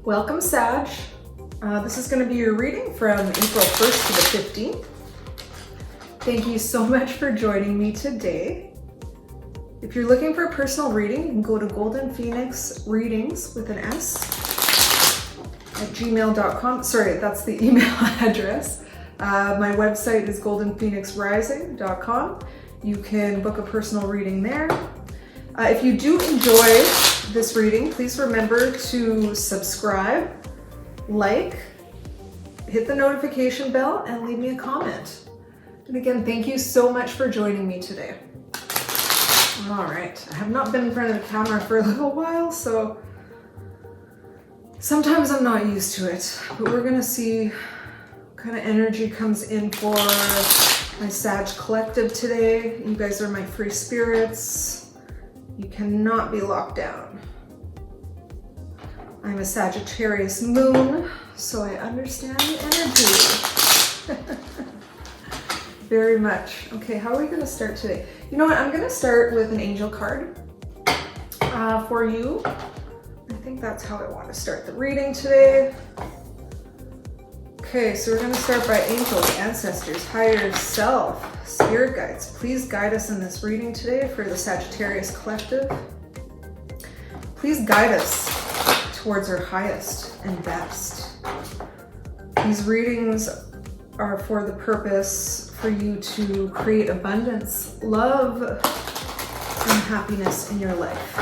Welcome, Sag. This is going to be your reading from April 1st to the 15th. Thank you so much for joining me today. If you're looking for a personal reading, you can go to Golden Phoenix Readings with an S at gmail.com. Sorry, that's the email address. My website is goldenphoenixrising.com. You can book a personal reading there. If you do enjoy this reading, please remember to subscribe, like, hit the notification bell, and leave me a comment. And again, thank you so much for joining me today. All right, I have not been in front of the camera for a little while, so sometimes I'm not used to it, but we're gonna see what kind of energy comes in for my Sag collective today. You guys are my free spirits. You cannot be locked down. I'm a Sagittarius moon, so I understand the energy. Very much. Okay, how are we gonna start today? You know what, I'm gonna start with an angel card for you. I think that's how I want to start the reading today. Okay, so we're gonna start by angels, ancestors, higher self, spirit guides. Please guide us in this reading today for the Sagittarius collective. Please guide us towards our highest and best. These readings are for the purpose for you to create abundance, love, and happiness in your life.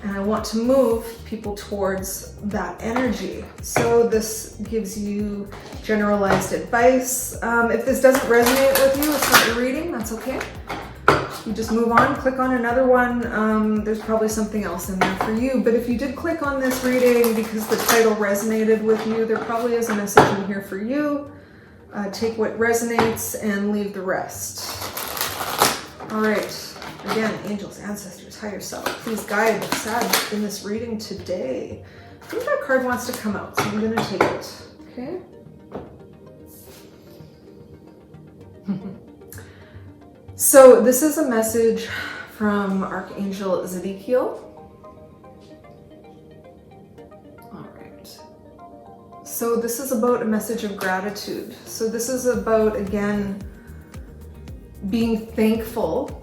And I want to move people towards that energy. So this gives you generalized advice. If this doesn't resonate with you, it's not your reading, that's okay. You just move on, click on another one. There's probably something else in there for you. But if you did click on this reading because the title resonated with you, there probably is a message in here for you. Take what resonates and leave the rest. All right. Again, angels, ancestors, higher self, please guide Sag in this reading today. I think that card wants to come out, so I'm going to take it. Okay. So this is a message from Archangel Ezekiel. All right. So this is about a message of gratitude. So this is about, again, being thankful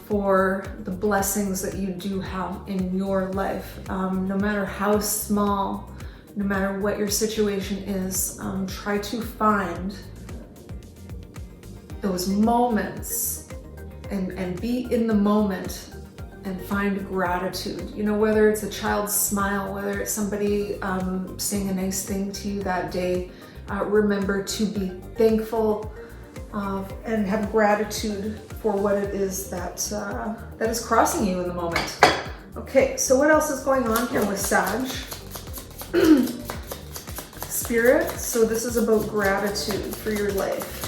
for the blessings that you do have in your life. No matter how small, no matter what your situation is, try to find those moments and be in the moment and find gratitude. You know, whether it's a child's smile, whether it's somebody saying a nice thing to you that day, remember to be thankful and have gratitude for what it is that is crossing you in the moment. Okay, so what else is going on here with Sag? Spirit, so this is about gratitude for your life.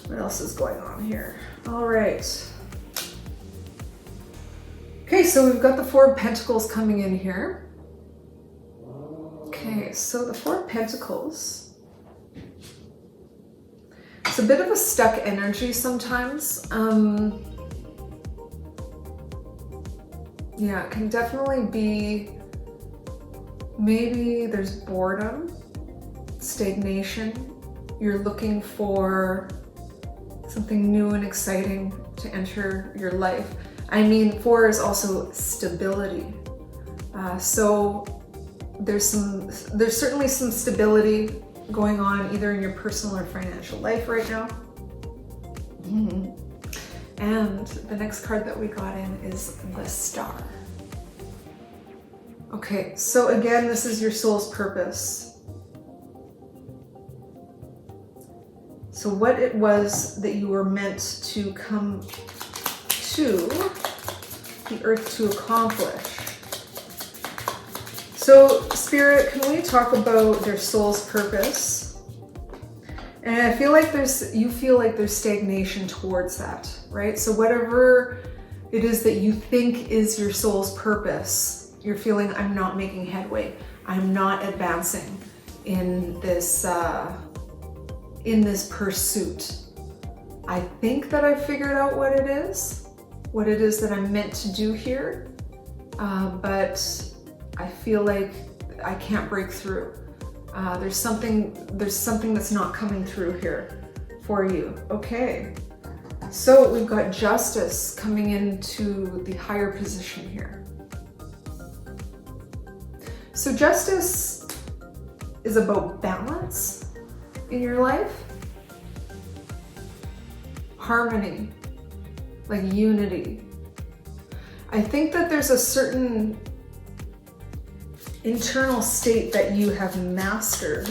What else is going on here? All right. Okay, so we've got the Four of Pentacles coming in here. Okay, so the Four of Pentacles, it's a bit of a stuck energy sometimes. Yeah, it can definitely be, maybe there's boredom, stagnation. You're looking for something new and exciting to enter your life. I mean, Four is also stability. So there's certainly some stability going on either in your personal or financial life right now. And the next card that we got in is the Star. Okay, so again, this is your soul's purpose. So what it was that you were meant to come to the earth to accomplish. So Spirit, can we talk about their soul's purpose? And I feel like you feel like there's stagnation towards that, right? So whatever it is that you think is your soul's purpose, you're feeling, I'm not making headway. I'm not advancing in this pursuit. I think that I figured out what it is that I'm meant to do here. But I feel like I can't break through. There's something that's not coming through here for you. Okay. So we've got Justice coming into the higher position here. So Justice is about balance in your life, harmony, like unity. I think that there's a certain internal state that you have mastered.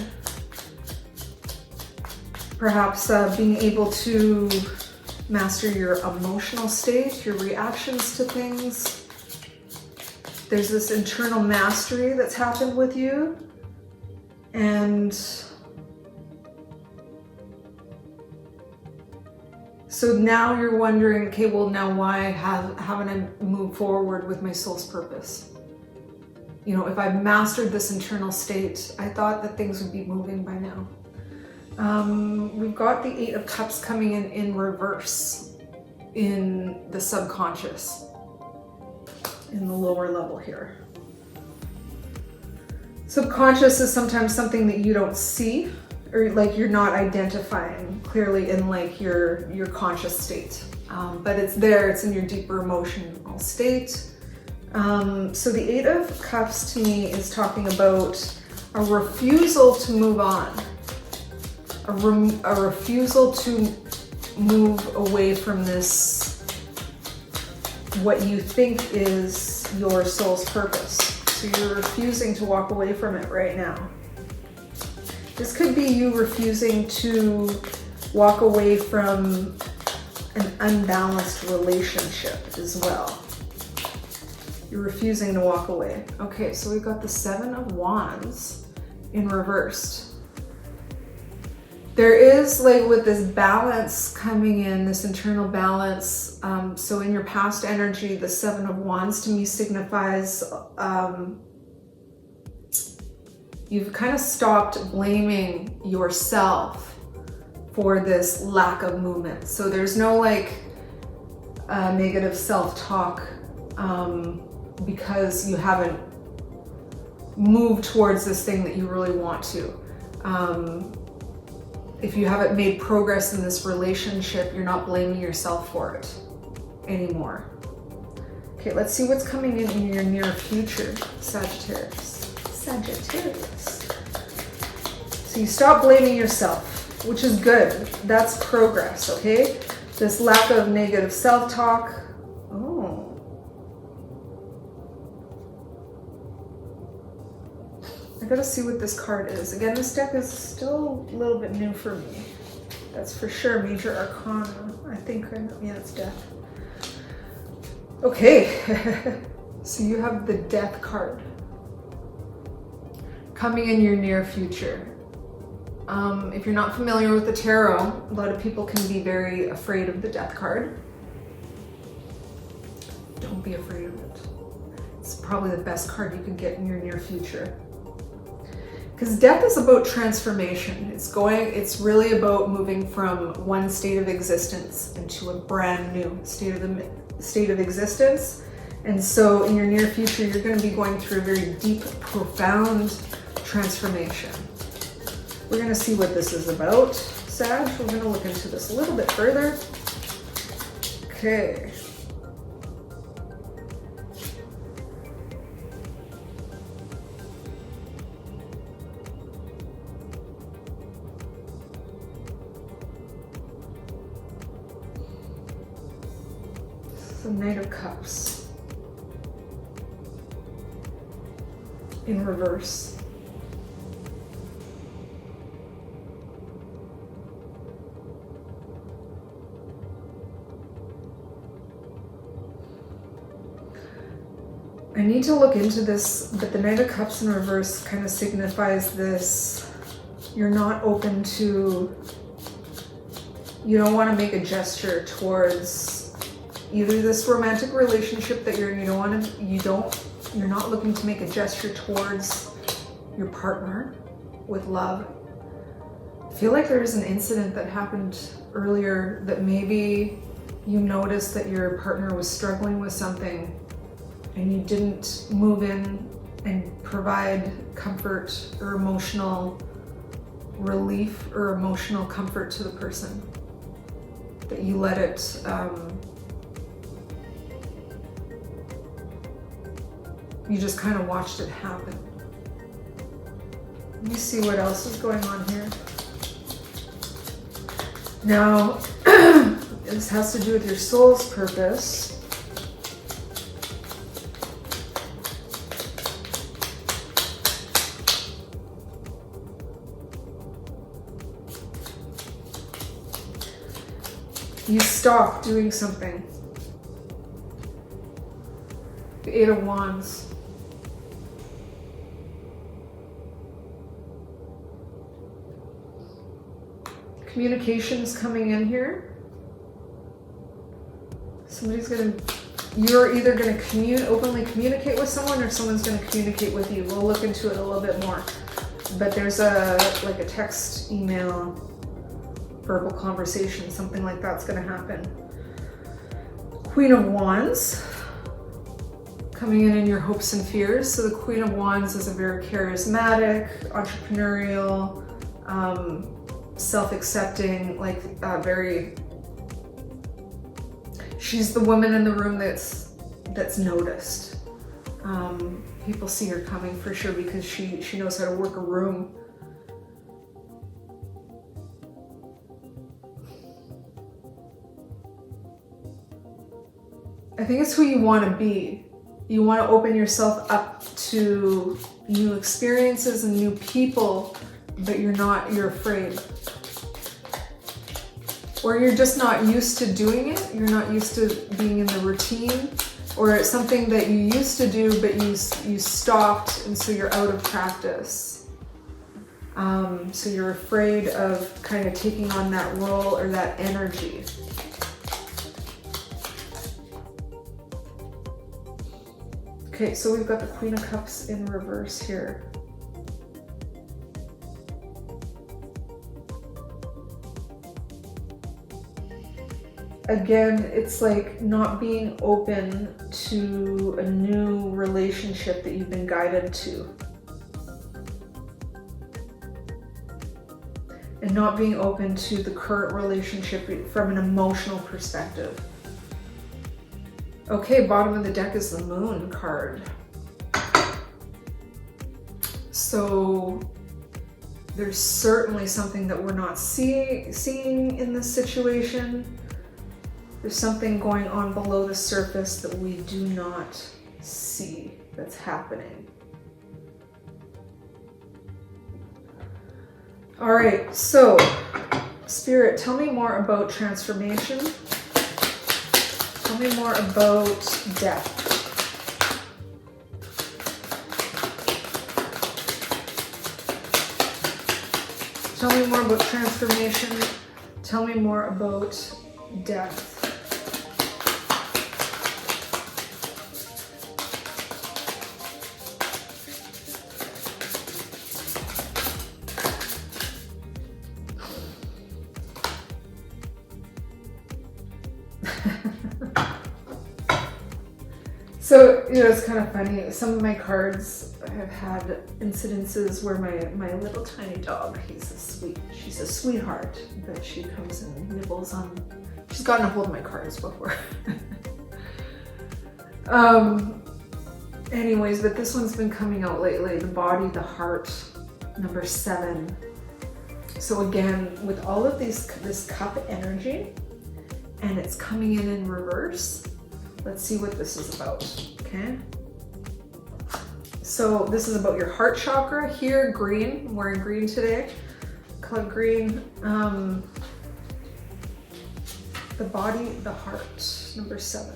Perhaps being able to master your emotional state, your reactions to things. There's this internal mastery that's happened with you. And so now you're wondering, okay, well now why haven't I moved forward with my soul's purpose? You know, if I mastered this internal state, I thought that things would be moving by now. We've got the Eight of Cups coming in reverse in the subconscious, in the lower level here. Subconscious is sometimes something that you don't see, or like you're not identifying clearly in like your conscious state. But it's there, it's in your deeper emotional state. So the Eight of Cups to me is talking about a refusal to move on. A refusal to move away from this, what you think is your soul's purpose. So you're refusing to walk away from it right now. This could be you refusing to walk away from an unbalanced relationship as well. You're refusing to walk away. Okay, so we've got the Seven of Wands in reversed. There is, like, with this balance coming in, this internal balance. So in your past energy, the Seven of Wands to me signifies you've kind of stopped blaming yourself for this lack of movement. So there's no like negative self-talk because you haven't moved towards this thing that you really want to. If you haven't made progress in this relationship, you're not blaming yourself for it anymore. Okay, let's see what's coming in your near future, Sagittarius. Sagittarius. So you stop blaming yourself, which is good. That's progress, okay? This lack of negative self-talk. Oh. I gotta see what this card is. Again, this deck is still a little bit new for me. That's for sure. Major Arcana. I think, yeah, it's Death. Okay. So you have the Death card coming in your near future. If you're not familiar with the tarot, a lot of people can be very afraid of the Death card. Don't be afraid of it. It's probably the best card you could get in your near future. Because Death is about transformation. It's really about moving from one state of existence into a brand new state of existence. And so in your near future, you're going to be going through a very deep, profound transformation. We're going to see what this is about, Sag. We're going to look into this a little bit further. Okay. The Knight of Cups in reverse. I need to look into this, but the Knight of Cups in reverse kind of signifies this. You're not open to, you don't want to make a gesture towards either this romantic relationship that you're in. You're not looking to make a gesture towards your partner with love. I feel like there's an incident that happened earlier that maybe you noticed that your partner was struggling with something and you didn't move in and provide comfort or emotional relief or emotional comfort to the person. That you let it you just kind of watched it happen. Let me see what else is going on here. Now, this has to do with your soul's purpose. You stop doing something. The Eight of Wands. Communication is coming in here. You're either going to openly communicate with someone, or someone's going to communicate with you. We'll look into it a little bit more. But there's a text, email, verbal conversation, something like that's going to happen. Queen of Wands coming in your hopes and fears. So the Queen of Wands is a very charismatic, entrepreneurial, self-accepting, she's the woman in the room that's noticed. People see her coming for sure because she knows how to work a room. I think it's who you want to be. You want to open yourself up to new experiences and new people, but you're afraid. Or you're just not used to doing it. You're not used to being in the routine, or it's something that you used to do, but you stopped, and so you're out of practice. So you're afraid of kind of taking on that role or that energy. Okay, so we've got the Queen of Cups in reverse here. Again, it's like not being open to a new relationship that you've been guided to. And not being open to the current relationship from an emotional perspective. Okay, bottom of the deck is the Moon card. So there's certainly something that we're not seeing in this situation. There's something going on below the surface that we do not see that's happening. All right, so Spirit, tell me more about transformation. Tell me more about death. Tell me more about transformation. Tell me more about death. So, it's kind of funny. Some of my cards have had incidences where my little tiny dog, she's a sweetheart, but she comes and nibbles on, she's gotten a hold of my cards before. Anyways, but this one's been coming out lately. The body, the heart, number 7. So again, with all of this cup energy, and it's coming in reverse. Let's see what this is about, okay? So this is about your heart chakra here, green. I'm wearing green today, color green. The body, the heart, number 7.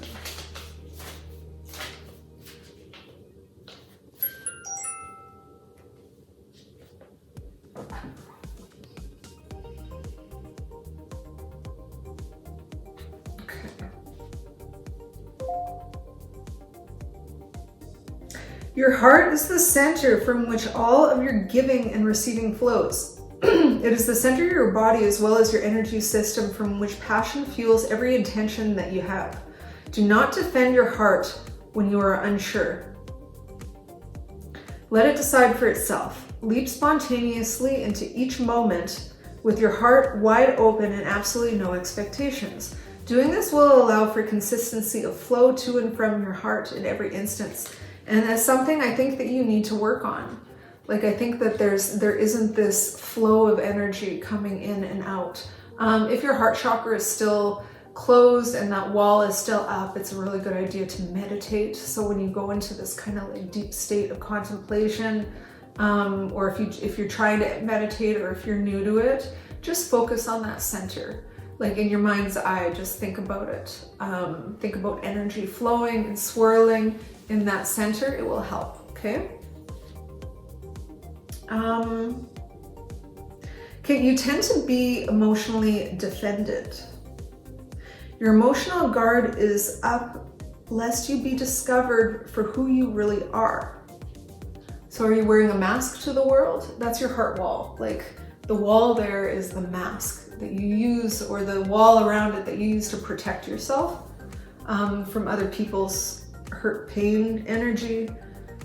Your heart is the center from which all of your giving and receiving flows. It is the center of your body as well as your energy system from which passion fuels every intention that you have. Do not defend your heart when you are unsure. Let it decide for itself. Leap spontaneously into each moment with your heart wide open and absolutely no expectations. Doing this will allow for consistency of flow to and from your heart in every instance. And that's something I think that you need to work on. Like, I think that there isn't this flow of energy coming in and out. If your heart chakra is still closed and that wall is still up, it's a really good idea to meditate. So when you go into this kind of like deep state of contemplation, or if you're trying to meditate, or if you're new to it, just focus on that center. Like in your mind's eye, just think about it. Think about energy flowing and swirling in that center. It will help, okay? Okay, you tend to be emotionally defended. Your emotional guard is up lest you be discovered for who you really are. So are you wearing a mask to the world? That's your heart wall. Like the wall there is the mask that you use, or the wall around it that you use to protect yourself from other people's hurt, pain, energy,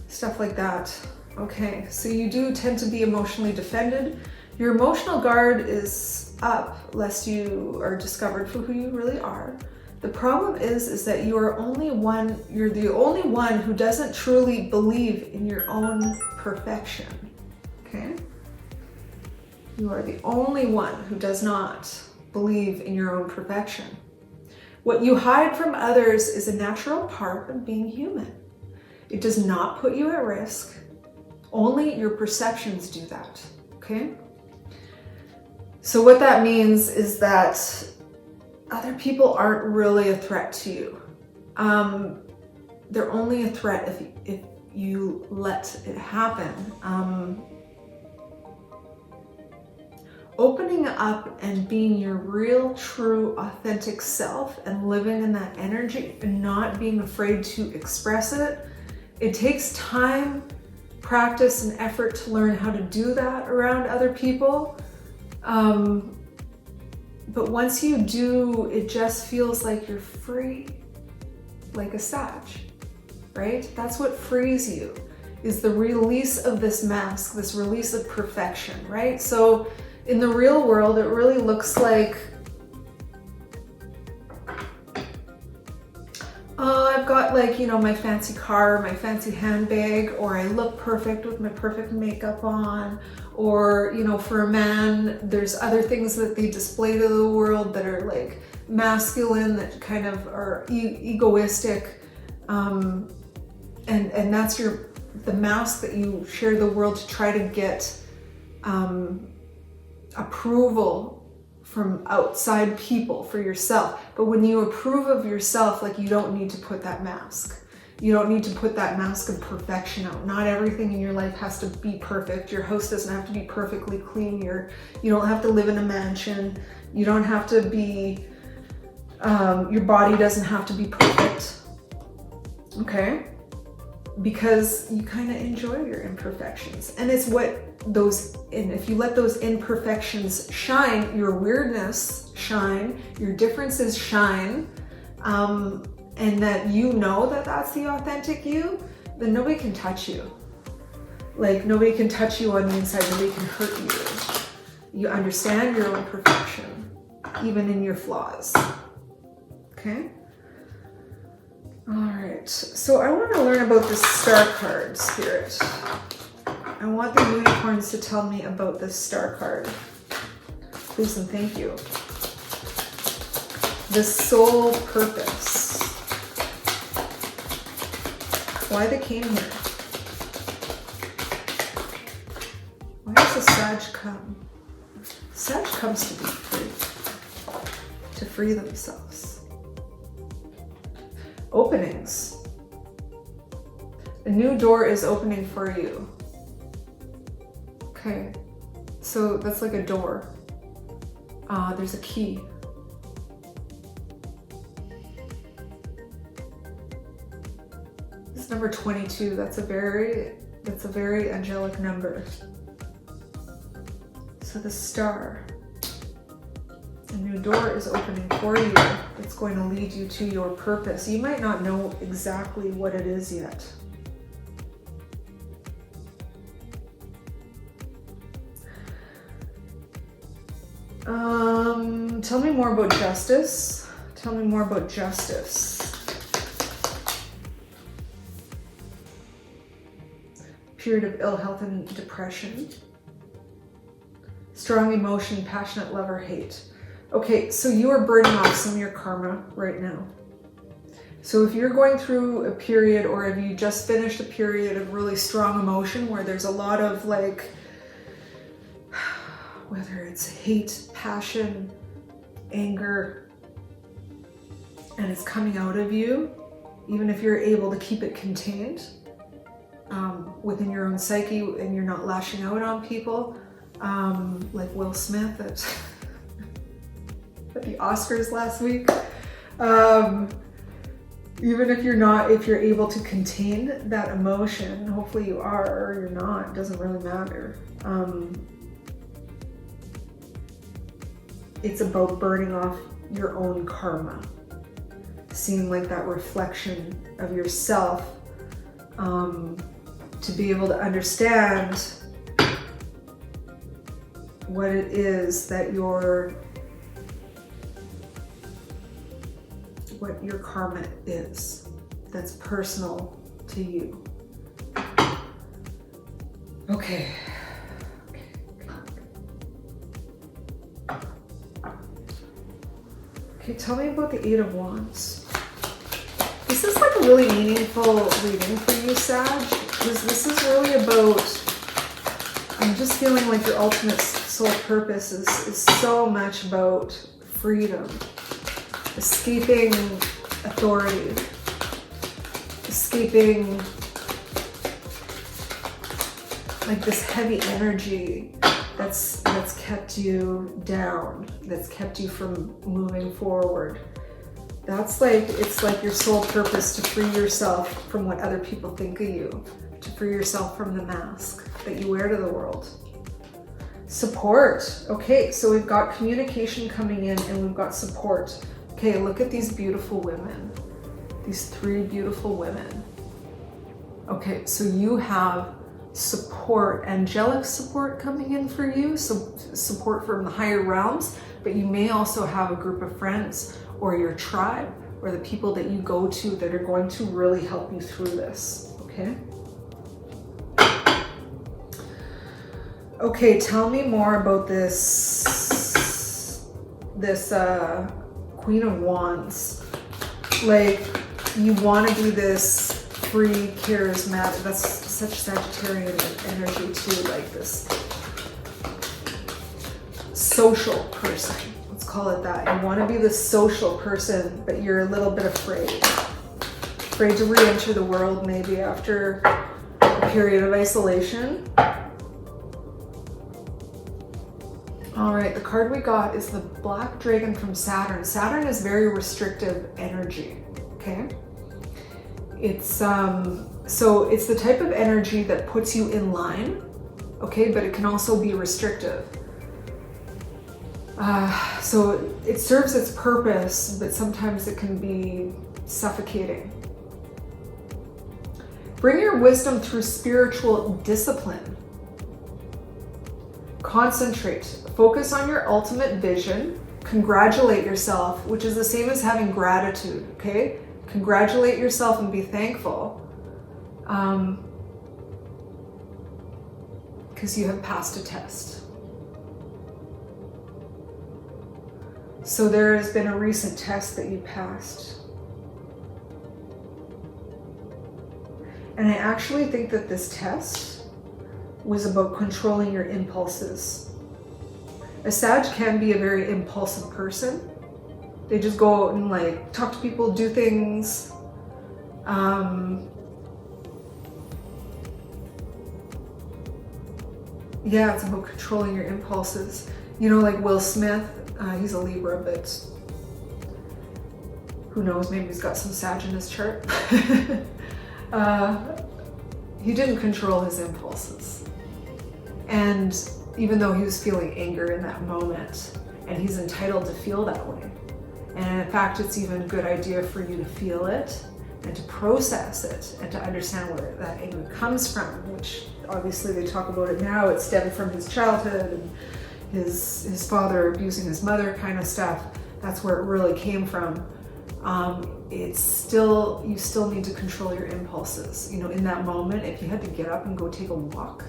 stuff like that. Okay, so you do tend to be emotionally defended. Your emotional guard is up lest you are discovered for who you really are. The problem is that you're the only one who doesn't truly believe in your own perfection. Okay? You are the only one who does not believe in your own perfection. What you hide from others is a natural part of being human. It does not put you at risk. Only your perceptions do that, okay? So what that means is that other people aren't really a threat to you. They're only a threat if you let it happen. Opening up and being your real, true, authentic self and living in that energy and not being afraid to express it, it takes time, practice, and effort to learn how to do that around other people. But once you do, it just feels like you're free, like a Sag, right? That's what frees you, is the release of this mask, this release of perfection, right? So in the real world, it really looks like, I've got like, my fancy car, my fancy handbag, or I look perfect with my perfect makeup on, or, for a man, there's other things that they display to the world that are like masculine, that kind of are egoistic. And that's the mask that you share the world to try to get approval from outside people for yourself. But when you approve of yourself, like, you don't need to put that mask. You don't need to put that mask of perfection out. Not everything in your life has to be perfect. Your house doesn't have to be perfectly clean. You don't have to live in a mansion. You don't have to be, your body doesn't have to be perfect. Okay? Because you kind of enjoy your imperfections. And it's if you let those imperfections shine, your weirdness shine, your differences shine, and that that's the authentic you, then nobody can touch you. Like, nobody can touch you on the inside, nobody can hurt you. You understand your own perfection, even in your flaws. Okay? All right, so I want to learn about this star card, Spirit. I want the unicorns to tell me about this star card. Please and thank you. The soul purpose. Why they came here. Why does the Sag come? Sag comes to be free. To free themselves. Openings. A new door is opening for you. Okay, so that's like a door. There's a key. This is number 22. That's a very angelic number. So the star. A new door is opening for you. It's going to lead you to your purpose. You might not know exactly what it is yet. Tell me more about justice. Tell me more about justice. Period of ill health and depression. Strong emotion, passionate love or hate. Okay, so you are burning off some of your karma right now. So if you're going through a period, or if you just finished a period of really strong emotion where there's a lot of like, whether it's hate, passion, anger, and it's coming out of you, even if you're able to keep it contained within your own psyche and you're not lashing out on people, like Will Smith at the Oscars last week. Even if you're able to contain that emotion, hopefully you are, or you're not, it doesn't really matter. It's about burning off your own karma. Seeing like that reflection of yourself, to be able to understand what it is that what your karma is, that's personal to you. Okay. Okay, tell me about the Eight of Wands. This is like a really meaningful reading for you, Sag, because this is really about, I'm just feeling like your ultimate soul purpose is so much about freedom, escaping authority, escaping like this heavy energy that's kept you down, that's kept you from moving forward. That's like, it's like your soul purpose to free yourself from what other people think of you, to free yourself from the mask that you wear to the world. Support. Okay, so we've got communication coming in and we've got support. Okay, look at these beautiful women. These three beautiful women. Okay, so you have support, angelic support coming in for you, so support from the higher realms, but you may also have a group of friends or your tribe or the people that you go to that are going to really help you through this, okay? Okay, tell me more about this Queen of Wands. Like, you want to be this free, charismatic, that's such Sagittarian energy too, like this social person. Let's call it that. You want to be this social person, but you're a little bit afraid. Afraid to re-enter the world maybe after a period of isolation. All right, the card we got is the Black Dragon from Saturn. Saturn is very restrictive energy, okay? It's so it's the type of energy that puts you in line, okay, but it can also be restrictive. So it serves its purpose, but sometimes it can be suffocating. Bring your wisdom through spiritual discipline. Concentrate. Focus on your ultimate vision. Congratulate yourself, which is the same as having gratitude, okay? Congratulate yourself and be thankful. Because you have passed a test. So there has been a recent test that you passed. And I actually think that this test was about controlling your impulses. A Sag can be a very impulsive person. They just go out and like talk to people, do things. Yeah, it's about controlling your impulses. You know, like Will Smith, he's a Libra, but who knows, maybe he's got some Sag in his chart. He didn't control his impulses. And even though he was feeling anger in that moment, and he's entitled to feel that way. And in fact, it's even a good idea for you to feel it and to process it and to understand where that anger comes from, which obviously they talk about it now. It stemmed from his childhood and, his father abusing his mother kind of stuff. That's where it really came from. You still need to control your impulses. You know, in that moment, if you had to get up and go take a walk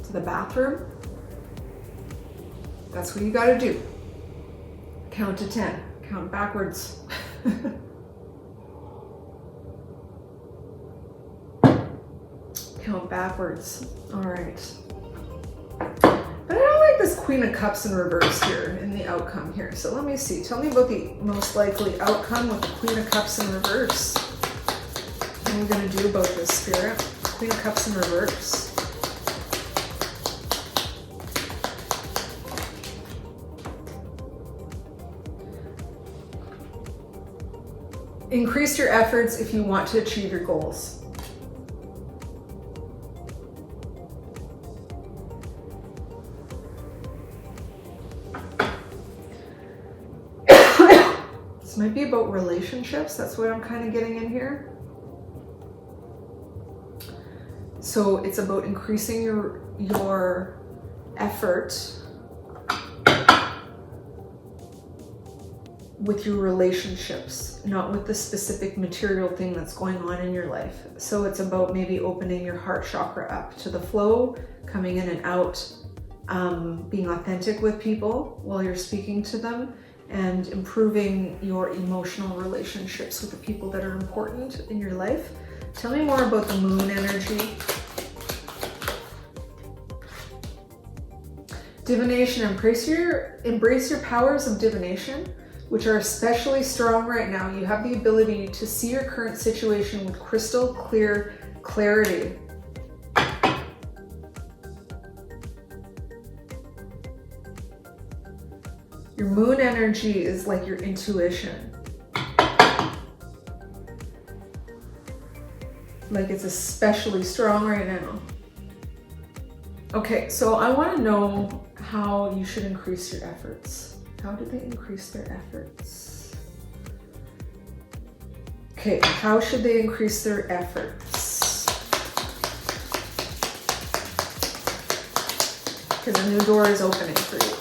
to the bathroom, that's what you got to do. Count to 10. Count backwards. Count backwards. All right. But I don't like this Queen of Cups in reverse here in the outcome here. So let me see. Tell me about the most likely outcome with the Queen of Cups in reverse. What are we going to do about this, Spirit? Queen of Cups in reverse. Increase your efforts if you want to achieve your goals. This might be about relationships. That's what I'm kind of getting in here. So it's about increasing your effort with your relationships, not with the specific material thing that's going on in your life. So it's about maybe opening your heart chakra up to the flow, coming in and out, being authentic with people while you're speaking to them, and improving your emotional relationships with the people that are important in your life. Tell me more about the moon energy. Divination. Embrace your powers of divination, which are especially strong right now. You have the ability to see your current situation with crystal clear clarity. Your moon energy is like your intuition. Like it's especially strong right now. Okay, so I want to know how you should increase your efforts. How do they increase their efforts? Okay, how should they increase their efforts? Because a new door is opening for you.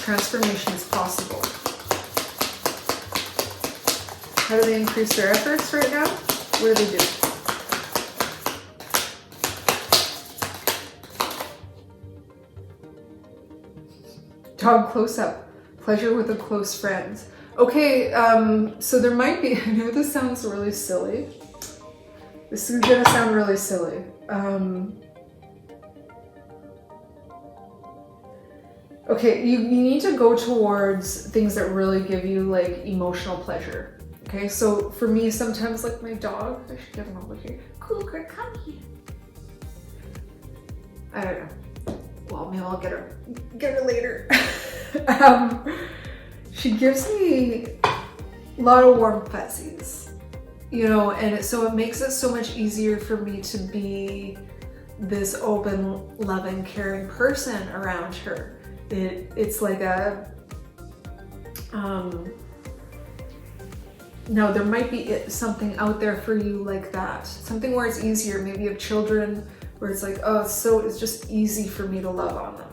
Transformation is possible. How do they increase their efforts right now? What do they do? Dog close up. Pleasure with a close friend. Okay, so there might be, I know this sounds really silly. This is gonna sound really silly. Okay, you need to go towards things that really give you like emotional pleasure. Okay, so for me, sometimes like my dog, I should get him over here. Cougar, come here. I don't know. Well, maybe I'll get her later. She gives me a lot of warm fuzzies, you know, and so it makes it so much easier for me to be this open, loving, caring person around her. It's like a, no, there might be something out there for you like that. Something where it's easier, maybe you have children where it's like, oh, it's just easy for me to love on them,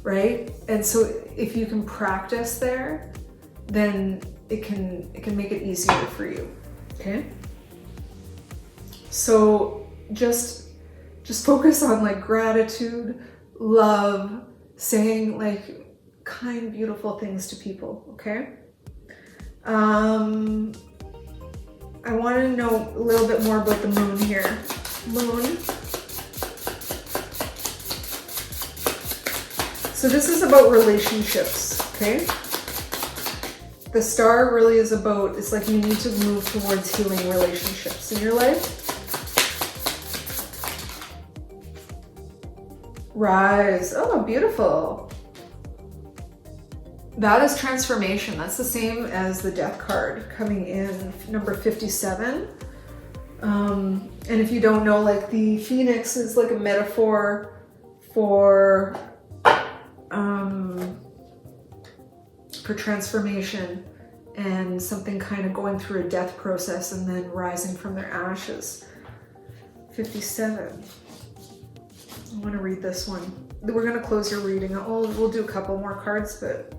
right? And so if you can practice there, then it can make it easier for you, okay? So just focus on like gratitude, love, saying like kind, beautiful things to people, okay? I want to know a little bit more about the moon here. Moon. So this is about relationships, okay? The star really is about, it's like you need to move towards healing relationships in your life. Rise. Oh, beautiful. That is transformation. That's the same as the Death card coming in, number 57. And if you don't know, like the phoenix is like a metaphor for transformation and something kind of going through a death process and then rising from their ashes. 57. I want to read this one. We're going to close your reading. We'll do a couple more cards, but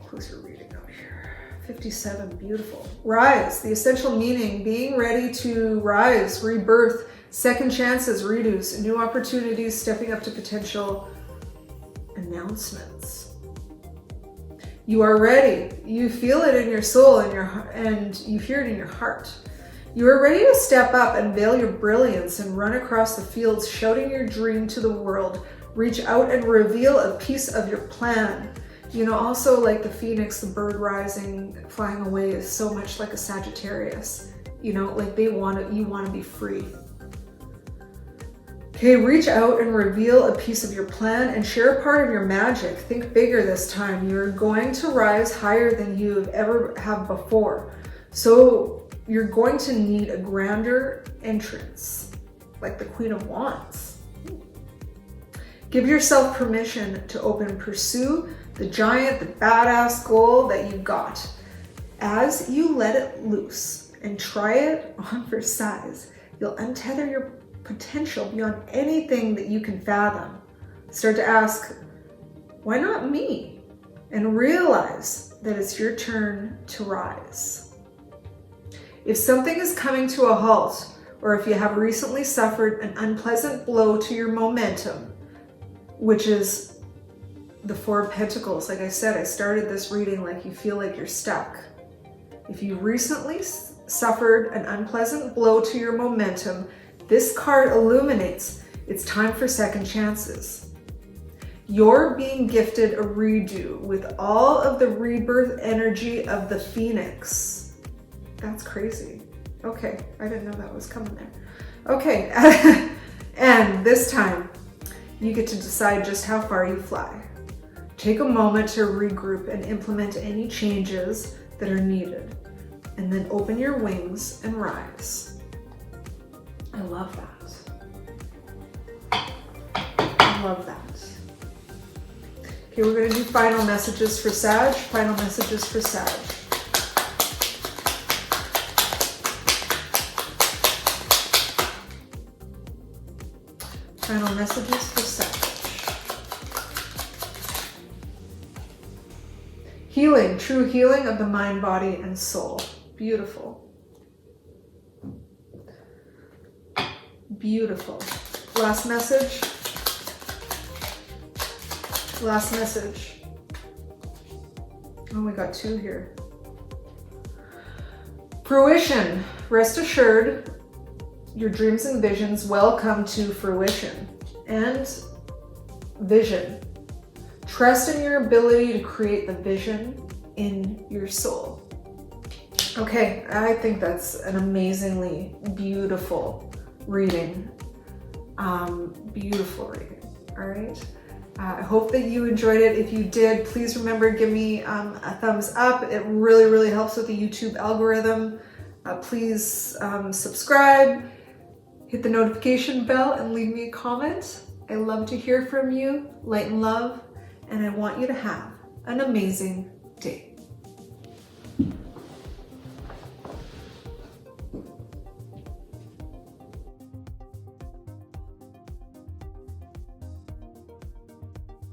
close your reading out here. 57, beautiful. Rise, the essential meaning, being ready to rise, rebirth, second chances, redos, new opportunities, stepping up to potential announcements. You are ready. You feel it in your soul and you hear it in your heart. You are ready to step up and veil your brilliance and run across the fields, shouting your dream to the world. Reach out and reveal a piece of your plan. You know, also like the phoenix, the bird rising, flying away is so much like a Sagittarius. You know, like you want to be free. Okay, reach out and reveal a piece of your plan and share a part of your magic. Think bigger this time. You're going to rise higher than you have ever have before. So you're going to need a grander entrance, like the Queen of Wands. Give yourself permission to open and pursue the giant, the badass goal that you've got. As you let it loose and try it on for size, you'll untether your potential beyond anything that you can fathom. Start to ask, why not me? And realize that it's your turn to rise. If something is coming to a halt, or if you have recently suffered an unpleasant blow to your momentum, which is the Four of Pentacles. Like I said, I started this reading like you feel like you're stuck. If you recently suffered an unpleasant blow to your momentum, this card illuminates it's time for second chances. You're being gifted a redo with all of the rebirth energy of the Phoenix. That's crazy. Okay, I didn't know that was coming there. Okay, and this time you get to decide just how far you fly. Take a moment to regroup and implement any changes that are needed, and then open your wings and rise. I love that. I love that. Okay, we're going to do final messages for Sag. Final messages for Sag. Final messages for Sag. Healing, true healing of the mind, body, and soul. Beautiful. Beautiful. Last message. Last message. Oh, we got two here. Fruition. Rest assured, your dreams and visions will come to fruition. And vision. Trust in your ability to create the vision in your soul. Okay, I think that's an amazingly beautiful reading. Beautiful reading. All right. I hope that you enjoyed it. If you did, please remember, give me a thumbs up. It really, really helps with the YouTube algorithm. Please subscribe, hit the notification bell, and leave me a comment. I love to hear from you. Light and love. And I want you to have an amazing day.